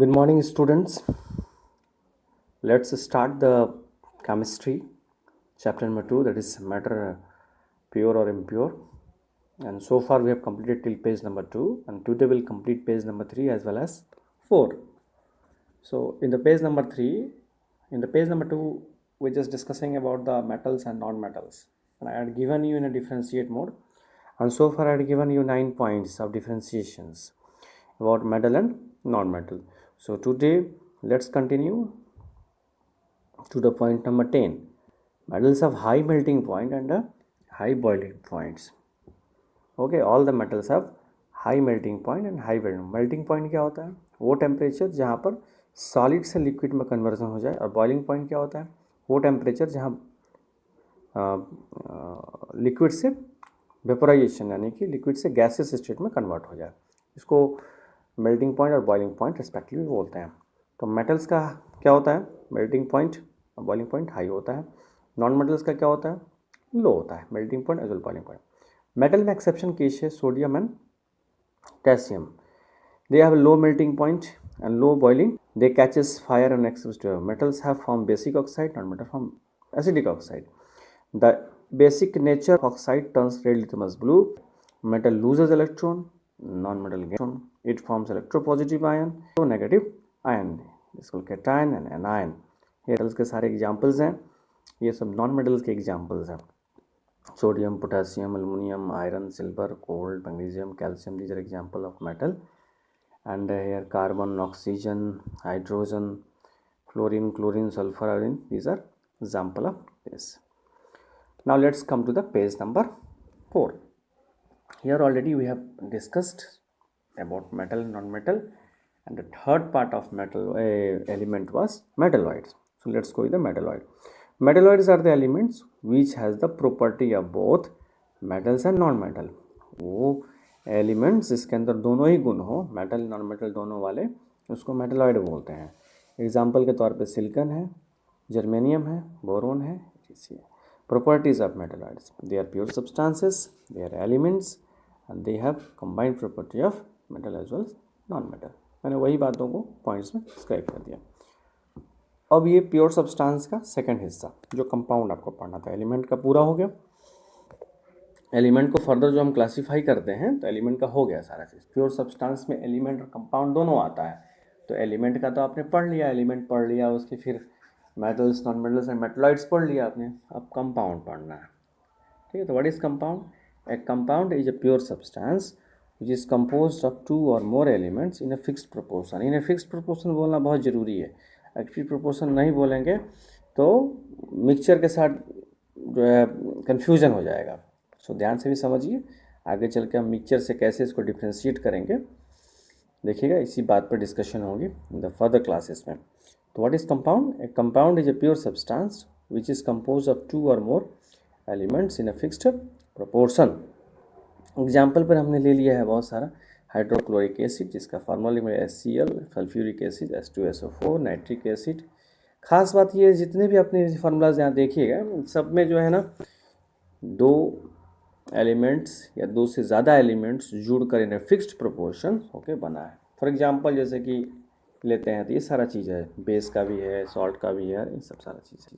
Good morning, students. Let's start the chemistry chapter number 2, that is matter pure or impure. And so far we have completed till page number 2, and today we'll complete page number 3 as well as 4. So in the page number 3, in the page number 2, we're just discussing about the metals and non-metals. And I had given you in a differentiate mode, and so far I had given you 9 points of differentiations about metal and non-metal. So today let's continue to the point number 10. Metals have high melting point and high boiling points. Okay, all the metals have high melting point and high melting point क्या होता है? वो temperature जहाँ पर solid से liquid में conversion हो जाए, और बॉइलिंग पॉइंट क्या होता है? वो टेम्परेचर जहाँ लिक्विड से वेपोराइजेशन यानी कि लिक्विड से गैसेस स्टेट में कन्वर्ट हो जाए, इसको मेल्टिंग पॉइंट और बॉइलिंग पॉइंट रिस्पेक्टिवली बोलते हैं. तो मेटल्स का क्या होता है? मेल्टिंग पॉइंट और बॉइलिंग पॉइंट हाई होता है. नॉन मेटल्स का क्या होता है? लो होता है, melting point as well boiling point. Metal में एक्सेप्शन केस है sodium and potassium. They have low melting point and low boiling. They catches fire and except. Metals have form basic oxide, non metal form acidic oxide. The basic nature of oxide turns red litmus blue. Metal loses electron, non-metal gains electron. It forms electropositive ion, so negative ion. This will cation and anion. ये metals के सारे examples हैं, ये सब non-metals के examples हैं. Sodium, potassium, aluminum, iron, silver, gold, magnesium, calcium. These are example of metal. And here carbon, oxygen, hydrogen, fluorine, chlorine, sulfur, iodine. These are example of this. Now let's come to the page number 4. Here already we have discussed about metal and non-metal, and the third part of metal element was metalloids. So let's go with the metalloid. Metalloids are the elements which has the property of both metals and non-metal. वो elements जिसके अंदर दोनों ही गुण हो, metal non metal दोनों वाले, उसको metalloid बोलते हैं. एग्जाम्पल के तौर पे सिलिकॉन है, जर्मेनियम है, बोरोन है, etc. Properties of metalloids: they are pure substances, they are elements, and they have combined property of metal as well as non-metal. मैंने वही बातों को पॉइंट्स में डिस्क्राइब कर दिया. अब ये प्योर सब्सटेंस का सेकंड हिस्सा, जो कंपाउंड आपको पढ़ना था. एलिमेंट का पूरा हो गया. एलिमेंट को फर्दर जो हम क्लासीफाई करते हैं, तो एलिमेंट का हो गया सारा चीज़. प्योर सब्सटेंस में एलिमेंट और कंपाउंड दोनों आता है. तो एलिमेंट का तो आपने पढ़ लिया, एलिमेंट पढ़ लिया, उसके फिर metals, non metals and metalloids पढ़ लिया आपने. अब कंपाउंड पढ़ना है. ठीक है. तो what is compound? A compound is a pure substance which is composed of 2 और more elements in a fixed proportion. In a fixed proportion बोलना बहुत ज़रूरी है. एक्टिव प्रोपोर्शन नहीं बोलेंगे तो मिक्सचर के साथ जो है कन्फ्यूजन हो जाएगा. सो ध्यान से भी समझिए. आगे चल के हम मिक्सचर से कैसे इसको डिफ्रेंशिएट करेंगे देखिएगा, इसी बात पर डिस्कशन होगी इन द फर्दर क्लासेस में. So what is compound? A compound is a pure substance which is composed of 2 or more elements in a fixed proportion. Example पर हमने ले लिया है बहुत सारा. हाइड्रोक्लोरिक एसिड जिसका फार्मूला में HCl, sulphuric acid H2SO4, nitric acid. खास बात ये, जितने भी अपने फार्मूलाज यहाँ देखिएगा, सब में जो है ना 2 एलिमेंट्स या 2 से ज़्यादा एलिमेंट्स जुड़कर इन फिक्स्ड प्रोपोर्शन होके बना है. फॉर एग्जांपल जैसे कि लेते हैं तो ये सारा चीज़ है, बेस का भी है, सॉल्ट का भी है, इन सब सारा चीज़ है.